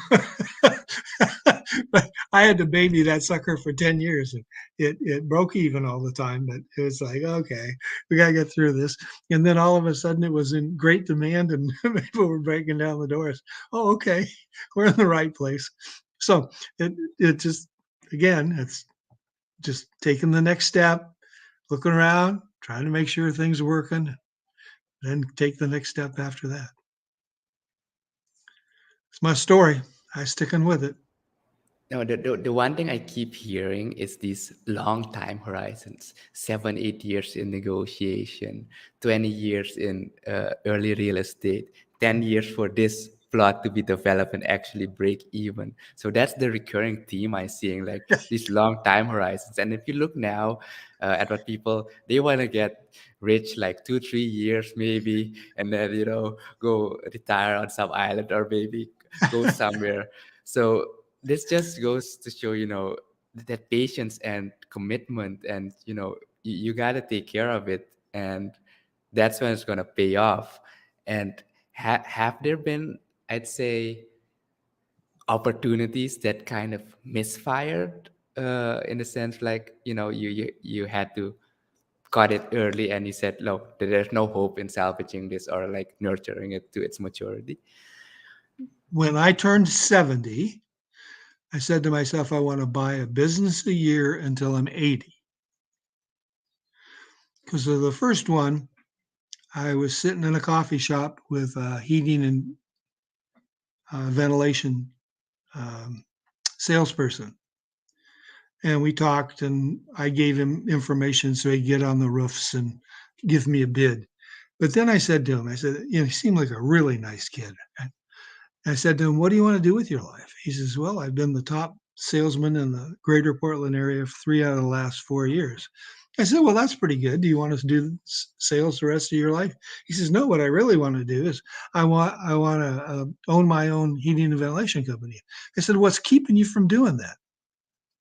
But I had to baby that sucker for 10 years, and it broke even all the time. But it was like, okay, we got to get through this. And then all of a sudden, it was in great demand, and people were breaking down the doors. Oh, okay, we're in the right place. So it just, again, it's just taking the next step, looking around, trying to make sure things are working, then take the next step after that. It's my story. I sticking with it. No, the one thing I keep hearing is these long time horizons, 7, 8 years in negotiation, 20 years in early real estate, 10 years for this plot to be developed and actually break even. So that's the recurring theme I'm seeing, like these long time horizons. And if you look now at what people, they want to get rich like 2, 3 years maybe, and then, go retire on some island or maybe go somewhere. So this just goes to show, that patience and commitment, and you got to take care of it, and that's when it's going to pay off. And have there been, I'd say, opportunities that kind of misfired, in the sense, like, you had to cut it early and you said, look, there's no hope in salvaging this or like nurturing it to its maturity? When I turned 70, I said to myself, I want to buy a business a year until I'm 80. Because of the first one, I was sitting in a coffee shop with a heating and ventilation um, salesperson. And we talked, and I gave him information so he'd get on the roofs and give me a bid. But then I said to him, I said, he seemed like a really nice kid. I said to him, what do you want to do with your life? He says, well, I've been the top salesman in the greater Portland area for 3 out of the last 4 years. I said, well, that's pretty good. Do you want to do sales the rest of your life? He says, no, what I really want to do is I want to own my own heating and ventilation company. I said, what's keeping you from doing that?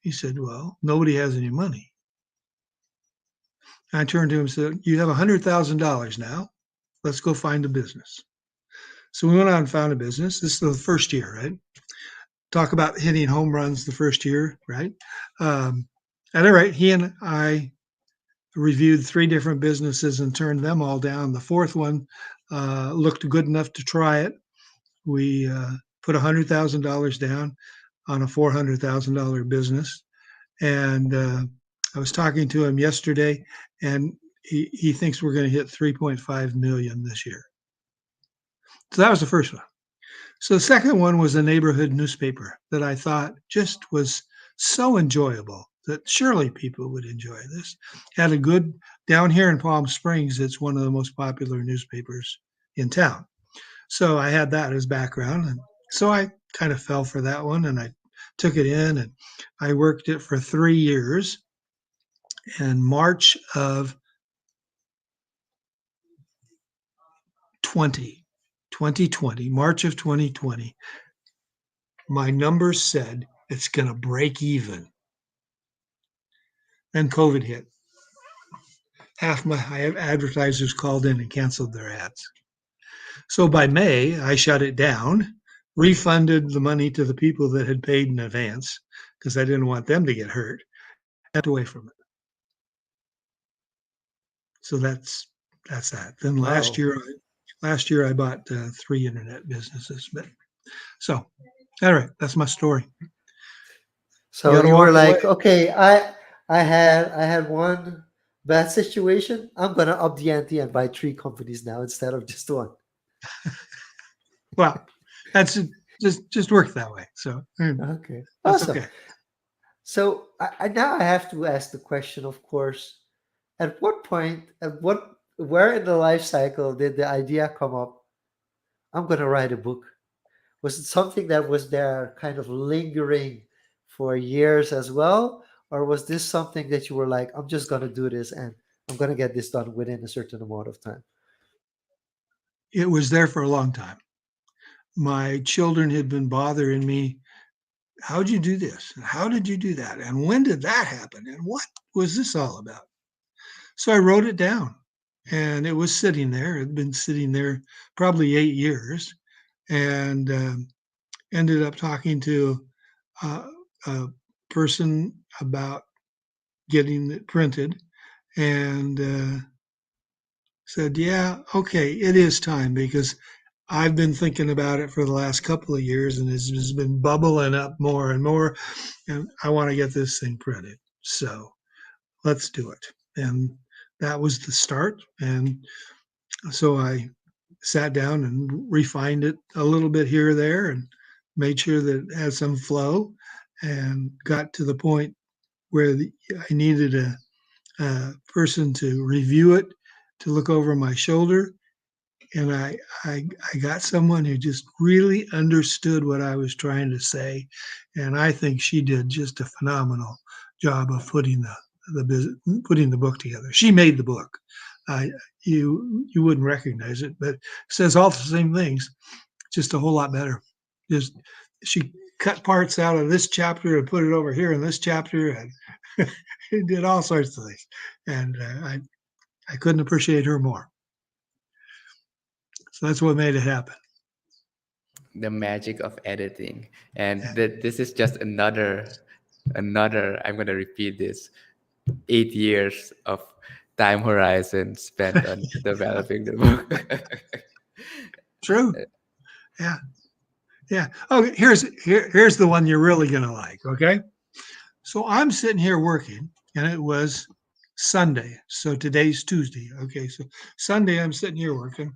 He said, well, nobody has any money. I turned to him and said, you have $100,000 now. Let's go find a business. So we went out and found a business. This is the first year, right? Talk about hitting home runs the first year, right? At any rate, he and I reviewed 3 different businesses and turned them all down. The fourth one looked good enough to try it. We put $100,000 down on a $400,000 business. And I was talking to him yesterday, and he thinks we're going to hit 3.5 million this year. So that was the first one. So the second one was a neighborhood newspaper that I thought just was so enjoyable that surely people would enjoy this. Had a good, down here in Palm Springs, it's one of the most popular newspapers in town. So I had that as background. And so I kind of fell for that one, and I took it in, and I worked it for 3 years. And March of 2020, March of 2020, my numbers said it's going to break even. Then COVID hit. Half my advertisers called in and canceled their ads. So by May, I shut it down, refunded the money to the people that had paid in advance because I didn't want them to get hurt, and away from it. So that's that. Then last Wow. year I bought 3 internet businesses. But so, all right, that's my story. You So got to you were walk away. like, okay, I had one bad situation. I'm gonna up the ante and buy 3 companies now instead of just one. Well, that's just work that way. So Okay, that's awesome. okay. So now I have to ask the question, of course, at what point, where in the life cycle did the idea come up? I'm gonna write a book. Was it something that was there kind of lingering for years as well? Or was this something that you were like, I'm just going to do this and I'm going to get this done within a certain amount of time? It was there for a long time. My children had been bothering me. How'd you do this? How did you do that? And when did that happen? And what was this all about? So I wrote it down, and it was sitting there. It had been sitting there probably 8 years, and ended up talking to a person about getting it printed, and said, "Yeah, okay, it is time because I've been thinking about it for the last couple of years, and it's just been bubbling up more and more, and I want to get this thing printed. So let's do it." And that was the start. And so I sat down and refined it a little bit here or there, and made sure that it had some flow, and got to the point where I needed a person to review it, to look over my shoulder. And I got someone who just really understood what I was trying to say. And I think she did just a phenomenal job of putting the book together. She made the book. You wouldn't recognize it, but it says all the same things, just a whole lot better. Just she cut parts out of this chapter and put it over here in this chapter, and it did all sorts of things. And I couldn't appreciate her more. So that's what made it happen. The magic of editing. And this is just another, I'm going to repeat this, 8 years of time horizon spent on developing the book. True. Yeah. Yeah. Okay. Here's the one you're really going to like. Okay. So I'm sitting here working, and it was Sunday. So today's Tuesday. Okay. So Sunday, I'm sitting here working,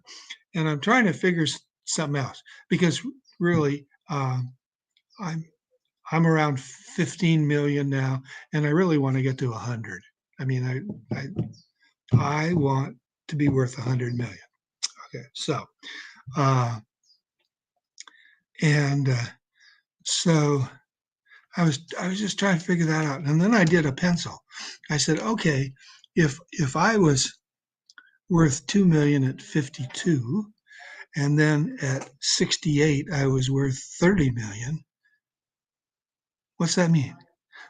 and I'm trying to figure something else, because really, I'm around 15 million now, and I really want to get to 100. I mean, I want to be worth 100 million. Okay. So, and so I was just trying to figure that out, and then I did a pencil. I said, okay, if I was worth 2 million at 52, and then at 68 I was worth 30 million. What's that mean?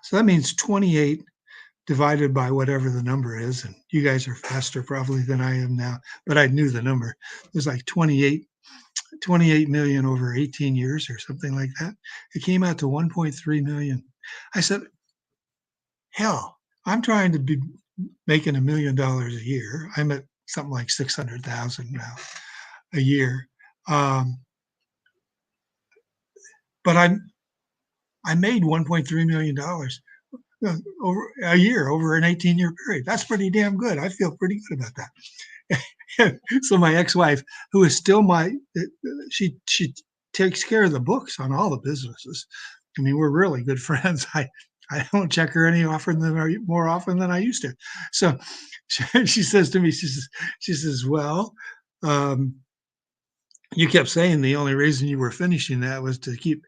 So that means 28 divided by whatever the number is, and you guys are faster probably than I am now, but I knew the number. It was like 28 million over 18 years or something like that. It came out to 1.3 million. I said, hell, I'm trying to be making $1 million a year. I'm at something like 600,000 now a year. But I made $1.3 million over a year, over an 18-year period. That's pretty damn good. I feel pretty good about that. So my ex-wife, who is still she takes care of the books on all the businesses. I mean, we're really good friends. I don't check her more often than I used to. So she says to me, she says, well, you kept saying the only reason you were finishing that was to keep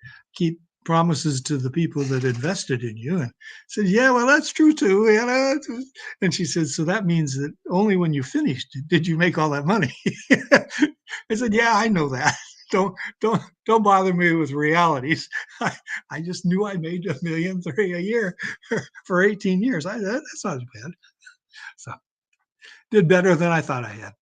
promises to the people that invested in you. And I said, yeah, well, that's true too. And she said, so that means that only when you finished did you make all that money. I said, yeah, I know that. Don't bother me with realities. I just knew I made $1.3 million a year for 18 years. That's not as bad. So did better than I thought I had.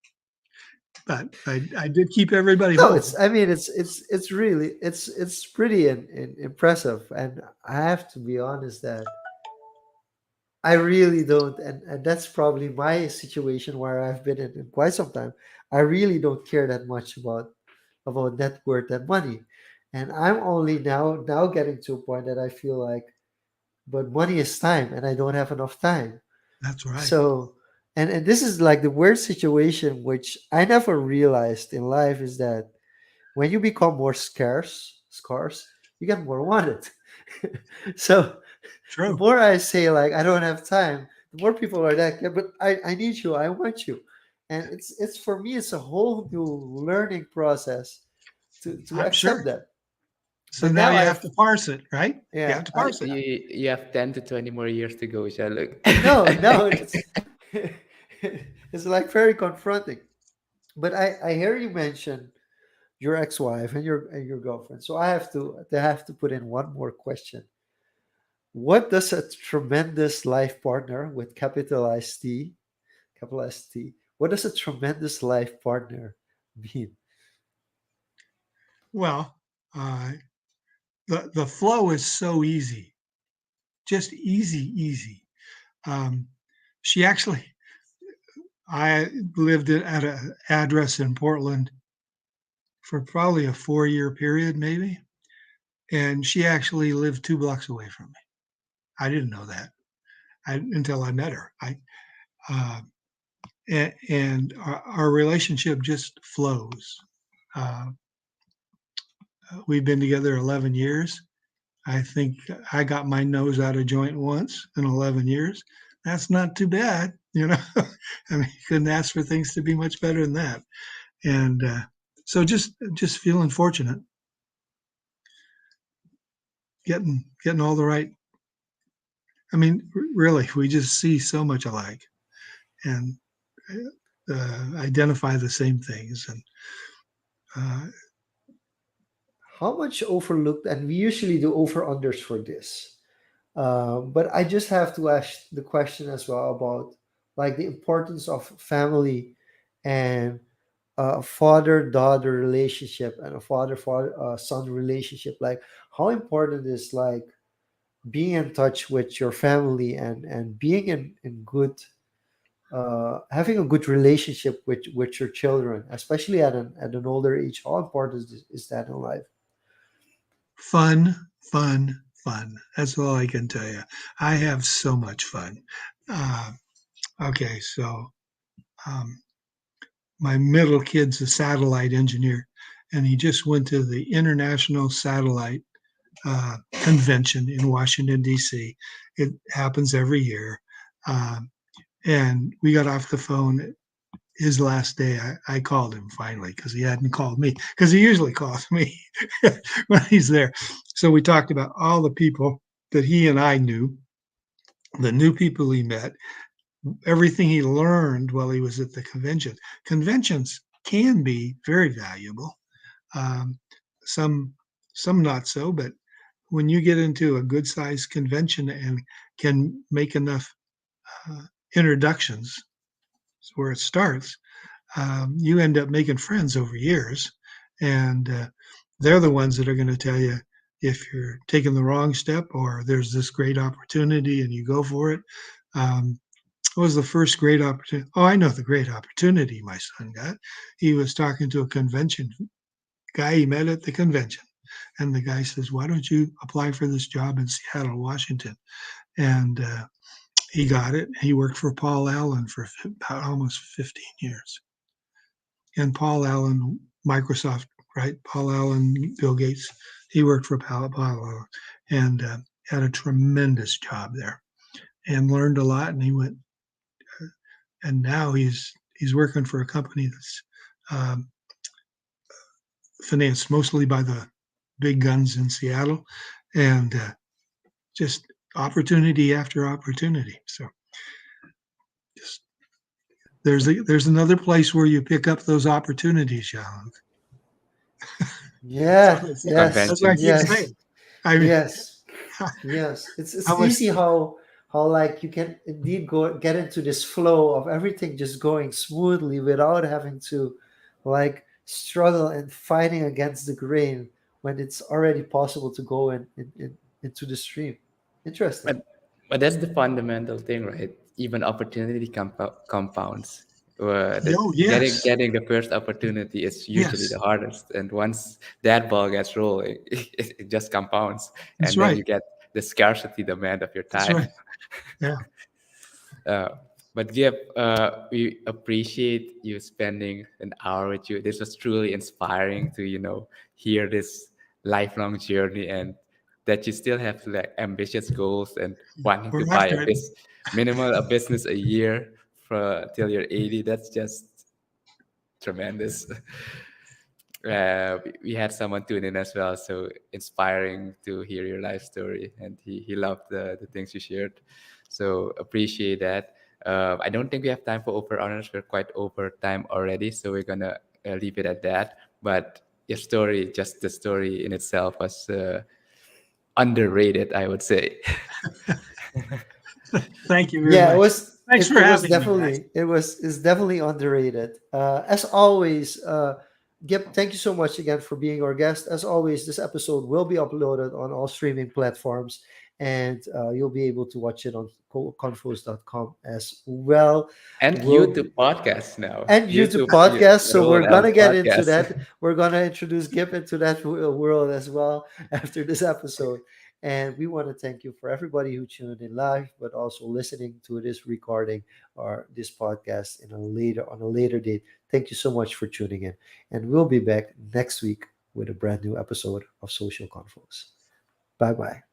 But I did keep everybody No, home. it's really it's pretty impressive, and I have to be honest that I really don't, and that's probably my situation where I've been in quite some time. I really don't care that much about net worth and money, and I'm only now getting to a point that I feel like, but money is time, and I don't have enough time. That's right. So, and this is like the weird situation which I never realized in life is that when you become more scarce, you get more wanted. So the True. more I say like I don't have time, the more people are like, yeah, but I need you, I want you. And it's for me, it's a whole new learning process to I'm accept sure. that. So But now now you have to parse it, right? You yeah, have to parse it. You have 10 to 20 more years to go, Shaluk. no, it's like very confronting. But I hear you mention your ex-wife and your girlfriend. So I have to put in one more question. What does a tremendous life partner with capital S T, what does a tremendous life partner mean? Well, uh, the flow is so easy, just easy. Um, she actually, I lived at an address in Portland for probably a 4-year period, maybe, and she actually lived 2 blocks away from me. I didn't know that until I met her. Uh, and our relationship just flows. Uh, We've been together 11 years. I think I got my nose out of joint once in 11 years. That's not too bad, you know. I mean, you couldn't ask for things to be much better than that. And so just feeling fortunate, getting all the right. I mean, really, we just see so much alike and identify the same things. And uh, How much overlooked, and we usually do over unders for this. But I just have to ask the question as well about like the importance of family and a father-daughter relationship and a father-son relationship. Like how important is like being in touch with your family and being in good having a good relationship with your children, especially at an older age. How important is that in life? fun, fun, fun. That's all I can tell you. I have so much fun. Uh, okay, so um, my middle kid's a satellite engineer, and he just went to the International Satellite Convention in Washington, D.C. It happens every year. Um, and we got off the phone his last day. I called him finally because he hadn't called me because he usually calls me when he's there. So we talked about all the people that he and I knew, the new people he met, everything he learned while he was at the convention. Conventions can be very valuable. Um, some some not so, but when you get into a good sized convention and can make enough uh, introductions, is where it starts. You end up making friends over years, and they're the ones that are going to tell you if you're taking the wrong step or there's this great opportunity and you go for it. Um, what was the first great opportunity? Oh, I know the great opportunity my son got. He was talking to a convention guy he met at the convention. And the guy says, "Why don't you apply for this job in Seattle, Washington?" And he got it. He worked for Paul Allen for about almost 15 years. And Paul Allen, Microsoft, right? Paul Allen, Bill Gates, he worked for Paul Allen and had a tremendous job there and learned a lot. And he went, and now he's working for a company that's um, financed mostly by the big guns in Seattle, and just opportunity after opportunity. So just there's another place where you pick up those opportunities, Shalom. Yeah, The That's what I yes, conventions. keep yes, saying. I mean, yes, yes. how It's much easy how like you can indeed go get into this flow of everything just going smoothly without having to like struggle and fighting against the grain when it's already possible to go into the stream. Interesting. But but that's the fundamental thing, right? Even opportunity compounds. oh Getting yes, getting the first opportunity is usually yes, the hardest, and once that ball gets rolling, it just compounds, that's and then right. you get the scarcity demand of your That's time. right. Yeah. Uh, but Gib, we appreciate you spending an hour with you. This was truly inspiring to, hear this lifelong journey and that you still have like ambitious goals and wanting to We're buy after it. minimal a business a year for till you're 80. That's just tremendous. We had someone tune in as well, so inspiring to hear your life story, and he loved the things you shared. So appreciate that. I don't think we have time for over honors. We're quite over time already, so we're gonna leave it at that. But your story, just the story in itself, was underrated, I would say. Thank you very Yeah, it much. was Thanks it, for it was having me, guys. definitely it's definitely underrated. As always, Gip, thank you so much again for being our guest. As always, this episode will be uploaded on all streaming platforms, and you'll be able to watch it on confoes.com as well. And We'll YouTube podcast now. and YouTube YouTube podcast. So we're rolled out gonna get into podcast. that. We're gonna introduce Gip into that world as well after this episode. And we want to thank you for everybody who tuned in live, but also listening to this recording or this podcast in a later on a later date. Thank you so much for tuning in, and we'll be back next week with a brand new episode of Social Confoes. Bye bye.